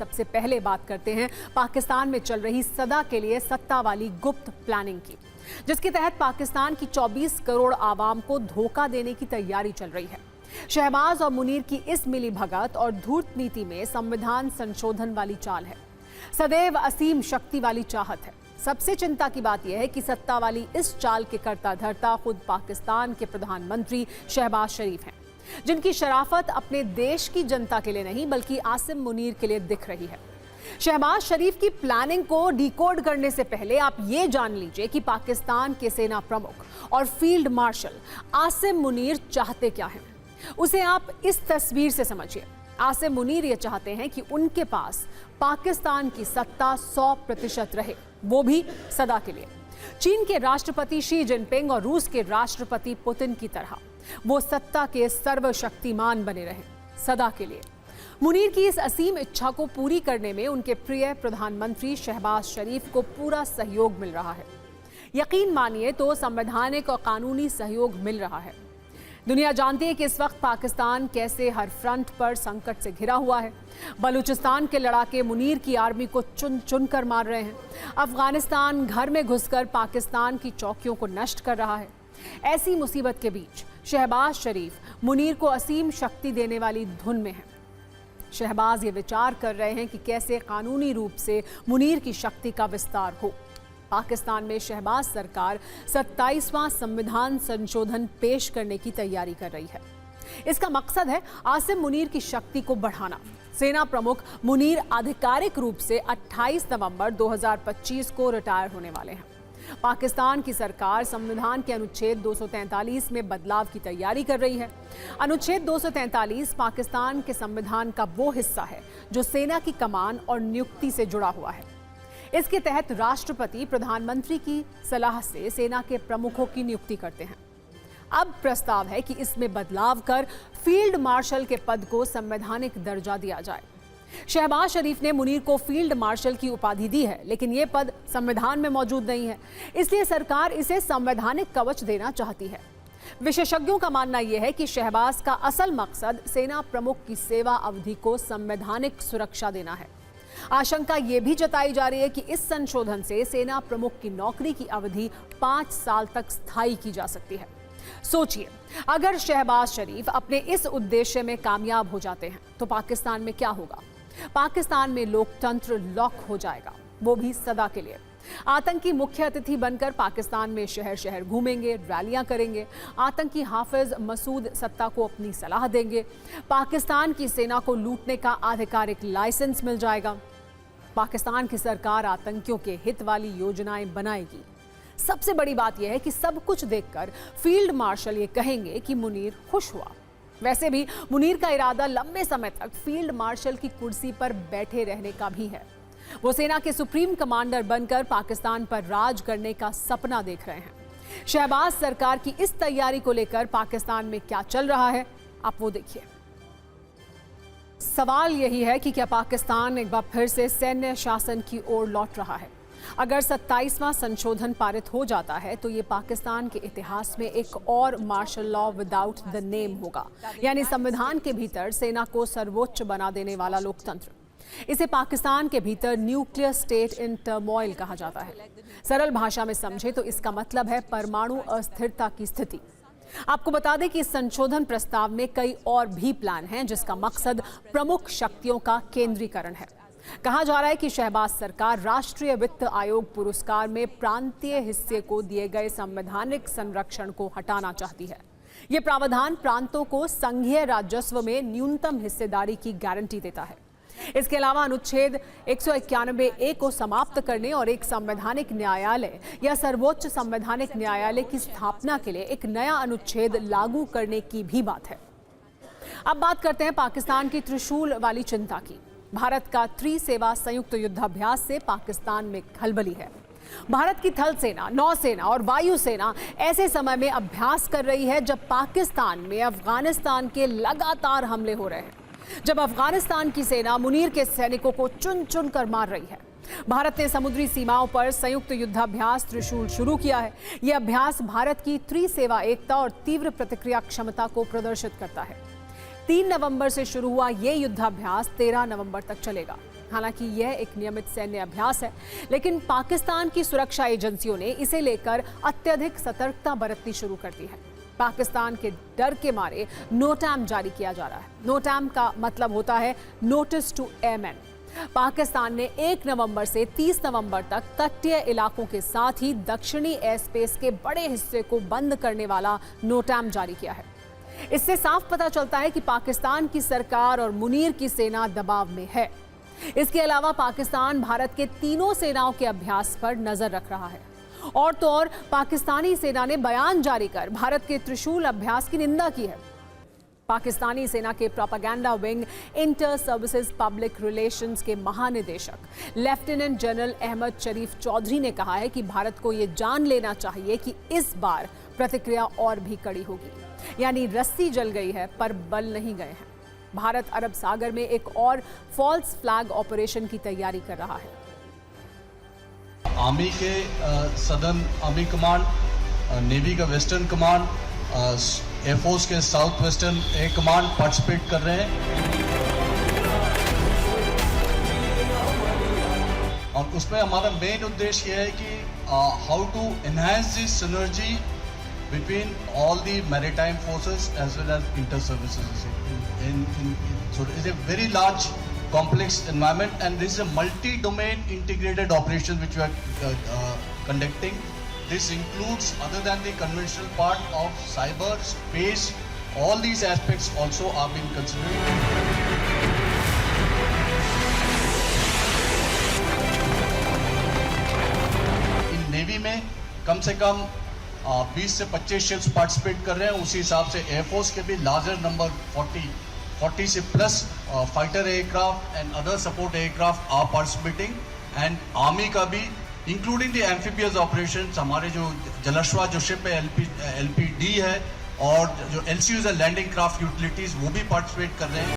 सबसे पहले बात करते हैं पाकिस्तान में चल रही सदा के लिए सत्ता वाली गुप्त प्लानिंग की, जिसके तहत पाकिस्तान की 24 करोड़ आवाम को धोखा देने की तैयारी चल रही है। शहबाज और मुनीर की इस मिलीभगत और धूर्त नीति में संविधान संशोधन वाली चाल है, सदैव असीम शक्ति वाली चाहत है। सबसे चिंता की बात यह है कि सत्ता वाली इस चाल के कर्ता धर्ता खुद पाकिस्तान के प्रधानमंत्री शहबाज शरीफ हैं, जिनकी शराफत अपने देश की जनता के लिए नहीं बल्कि आसिम मुनीर के लिए दिख रही है। शहबाज शरीफ की प्लानिंग को डिकोड करने से पहले आप ये जान लीजिए कि पाकिस्तान के सेना प्रमुख और फील्ड मार्शल आसिम मुनीर चाहते क्या हैं। उसे आप इस तस्वीर से समझिए। आसिम मुनीर ये चाहते हैं कि उनके पास पाकिस्तान की सत्ता 100% रहे, वो भी सदा के लिए। चीन के राष्ट्रपति शी जिनपिंग और रूस के राष्ट्रपति पुतिन की तरह वो सत्ता के सर्वशक्तिमान बने रहे, सदा के लिए। मुनीर की इस असीम इच्छा को पूरी करने में उनके प्रिय प्रधानमंत्री शहबाज शरीफ को पूरा सहयोग मिल रहा है। यकीन मानिए तो संवैधानिक और कानूनी सहयोग मिल रहा है। दुनिया जानती है कि इस वक्त पाकिस्तान कैसे हर फ्रंट पर संकट से घिरा हुआ है। बलूचिस्तान के लड़ाके मुनीर की आर्मी को चुन चुन कर मार रहे हैं। अफगानिस्तान घर में घुसकर पाकिस्तान की चौकियों को नष्ट कर रहा है। ऐसी मुसीबत के बीच शहबाज शरीफ मुनीर को असीम शक्ति देने वाली धुन में है। शहबाज ये विचार कर रहे हैं कि कैसे कानूनी रूप से मुनीर की शक्ति का विस्तार हो। पाकिस्तान में शहबाज सरकार 27वां संविधान संशोधन पेश करने की तैयारी कर रही है। इसका मकसद है आसिम मुनीर की शक्ति को बढ़ाना। सेना प्रमुख मुनीर आधिकारिक रूप से 28 नवंबर 2025 को रिटायर होने वाले हैं। पाकिस्तान की सरकार संविधान के अनुच्छेद 243 में बदलाव की तैयारी कर रही है। अनुच्छेद 243 पाकिस्तान के संविधान का वो हिस्सा है जो सेना की कमान और नियुक्ति से जुड़ा हुआ है। इसके तहत राष्ट्रपति प्रधानमंत्री की सलाह से सेना के प्रमुखों की नियुक्ति करते हैं। अब प्रस्ताव है कि इसमें बदलाव कर फील्ड मार्शल के पद को संवैधानिक दर्जा दिया जाए। शहबाज शरीफ ने मुनीर को फील्ड मार्शल की उपाधि दी है, लेकिन यह पद संविधान में मौजूद नहीं है, इसलिए सरकार इसे संवैधानिक कवच देना चाहती है। विशेषज्ञों का मानना यह है कि शहबाज का असल मकसद सेना प्रमुख की सेवा अवधि को संवैधानिक सुरक्षा देना है। आशंका यह भी जताई जा रही है कि इस संशोधन से सेना प्रमुख की नौकरी की अवधि 5 साल तक स्थायी की जा सकती है। सोचिए, अगर शहबाज शरीफ अपने इस उद्देश्य में कामयाब हो जाते हैं तो पाकिस्तान में क्या होगा? पाकिस्तान में लोकतंत्र लॉक हो जाएगा, वो भी सदा के लिए। आतंकी मुख्य अतिथि बनकर पाकिस्तान में शहर शहर घूमेंगे, रैलियां करेंगे। आतंकी हाफिज मसूद सत्ता को अपनी सलाह देंगे। पाकिस्तान की सेना को लूटने का आधिकारिक लाइसेंस मिल जाएगा। पाकिस्तान की सरकार आतंकियों के हित वाली योजनाएं बनाएगी। सबसे बड़ी बात यह है कि सब कुछ देखकर फील्ड मार्शल ये कहेंगे कि मुनीर खुश हुआ। वैसे भी मुनीर का इरादा लंबे समय तक फील्ड मार्शल की कुर्सी पर बैठे रहने का भी है। वो सेना के सुप्रीम कमांडर बनकर पाकिस्तान पर राज करने का सपना देख रहे हैं। शहबाज सरकार की इस तैयारी को लेकर पाकिस्तान में क्या चल रहा है, आप वो देखिए। सवाल यही है कि क्या पाकिस्तान एक बार फिर से सैन्य शासन की ओर लौट रहा है? अगर 27वां संशोधन पारित हो जाता है तो ये पाकिस्तान के इतिहास में एक और martial law without the name होगा, यानी संविधान के भीतर सेना को सर्वोच्च बना देने वाला लोकतंत्र। इसे पाकिस्तान के भीतर न्यूक्लियर स्टेट इन टर्मोइल कहा जाता है। सरल भाषा में समझे तो इसका मतलब है परमाणु अस्थिरता की स्थिति। आपको बता दें कि इस संशोधन प्रस्ताव में कई और भी प्लान हैं, जिसका मकसद प्रमुख शक्तियों का केंद्रीकरण है। कहा जा रहा है कि शहबाज सरकार राष्ट्रीय वित्त आयोग पुरस्कार में प्रांतीय हिस्से को दिए गए संवैधानिक संरक्षण को हटाना चाहती है। यह प्रावधान प्रांतों को संघीय राजस्व में न्यूनतम हिस्सेदारी की गारंटी देता है। इसके अलावा अनुच्छेद 191A को समाप्त करने और एक संवैधानिक न्यायालय या सर्वोच्च संवैधानिक न्यायालय की स्थापना के लिए एक नया अनुच्छेद लागू करने की भी बात है। अब बात करते हैं पाकिस्तान की त्रिशूल वाली चिंता की। भारत का त्रिसेवा संयुक्त युद्धाभ्यास से पाकिस्तान में खलबली है। भारत की थल सेना, नौसेना और वायुसेना ऐसे समय में अभ्यास कर रही है जब पाकिस्तान में अफगानिस्तान के लगातार हमले हो रहे हैं, जब अफगानिस्तान की सेना मुनीर के सैनिकों को चुन चुन कर मार रही है। भारत ने समुद्री सीमाओं पर संयुक्त युद्धाभ्यास त्रिशूल शुरू किया है। यह अभ्यास भारत की त्रिसेवा एकता और तीव्र प्रतिक्रिया क्षमता को प्रदर्शित करता है। 3 नवंबर से शुरू हुआ ये युद्धाभ्यास 13 नवंबर तक चलेगा। हालांकि यह एक नियमित सैन्य अभ्यास है, लेकिन पाकिस्तान की सुरक्षा एजेंसियों ने इसे लेकर अत्यधिक सतर्कता बरतनी शुरू कर दी है। पाकिस्तान के डर के मारे नोटैम जारी किया जा रहा है। नोटैम का मतलब होता है नोटिस टू एयरमैन। पाकिस्तान ने 1 नवंबर से 30 नवंबर तक तटीय इलाकों के साथ ही दक्षिणी एयर स्पेस के बड़े हिस्से को बंद करने वाला नोटैम जारी किया है। इससे साफ पता चलता है कि पाकिस्तान की सरकार और मुनीर की सेना दबाव में है। इसके अलावा पाकिस्तान भारत के तीनों सेनाओं के अभ्यास पर नजर रख रहा है। और तो और पाकिस्तानी सेना ने बयान जारी कर भारत के त्रिशूल अभ्यास की निंदा की है। पाकिस्तानी सेना के propaganda wing inter services public relations के महानिदेशक लेफ्टिनेंट जनरल अहमद शरीफ चौधरी ने कहा है कि भारत को यह जान लेना चाहिए कि इस बार प्रतिक्रिया और भी कड़ी होगी। यानी रस्सी जल गई है पर बल नहीं गए हैं। भारत अरब सागर में एक और फॉल्स फ्लैग ऑपरेशन की तैयारी कर रहा है। आर्मी के सदर्न आर्मी कमांड, नेवी का वेस्टर्न कमांड, एयरफोर्स के south western air command participate कर रहे हैं और उसमें हमारा मेन उद्देश्य यह है कि how to enhance this synergy between all the maritime forces as well as inter-services. So it is a very large, complex environment, and this is a multi-domain integrated operation which we are conducting. This includes, other than the conventional part of cyber, space, all these aspects also are being considered. In Navy में कम से कम 20 से 25 ships participate कर रहे हैं। उसी हिसाब से air force के भी लार्जर नंबर 40 से plus fighter aircraft and other support aircraft are participating. And army का भी इंक्लूडिंग द एम्फीबियस ऑपरेशंस, हमारे जो जलश्वा जो शिप है LPD है और जो LCUs है लैंडिंग क्राफ्ट यूटिलिटीज, वो भी पार्टिसिपेट कर रहे हैं।